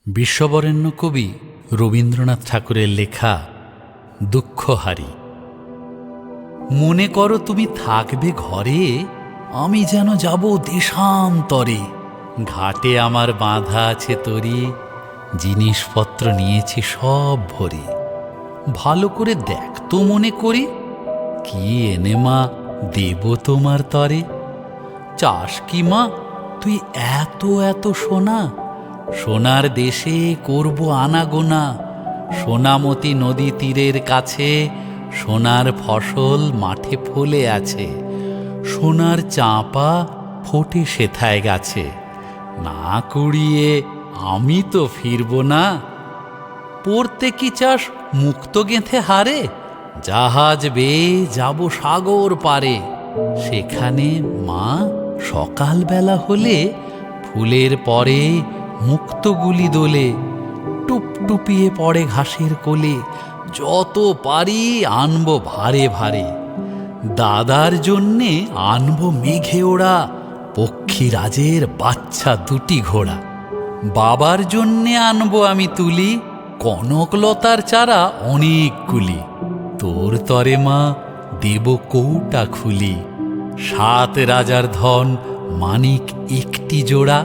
বিশ্ববরেণ্য কবি রবীন্দ্রনাথ ঠাকুরের লেখা দুঃখহারি। মনে করো তুমি থাকবে ঘরে, আমি যেন যাব দেশান্তরে। ঘাটে আমার বাঁধা আছে তরি, জিনিসপত্র নিয়েছি সব ভরে। ভালো করে দেখ তো মনে করি, কি এনে মা দেব তোমার তরে। চাস কি মা তুই এত এত সোনা, সোনার দেশে করব আনাগোনা। সোনামতি নদী তীরের কাছে, সোনার ফসল মাঠে ফলে আছে। সোনার চাঁপা ফোটে সেথায় গাছে, না কুড়িয়ে আমি তো ফিরব না। পড়তে কি চাস মুক্ত গেঁথে হারে, জাহাজ বেয়ে যাব সাগর পারে। সেখানে মা সকালবেলা হলে, ফুলের পরে মুক্তগুলি দোলে। টুপটুপিয়ে পড়ে ঘাসের কোলে, যত পারি আনবো ভারে ভারে। দাদার জন্যে আনবো মেঘে ওড়া, পক্ষীরাজের বাচ্চা দুটি ঘোড়া। বাবার জন্যে আনবো আমি তুলি, কনকলতার চারা অনেকগুলি। তোর তরে মা দেব কৌটা খুলি, 7 রাজার ধন মানিক একটি জোড়া।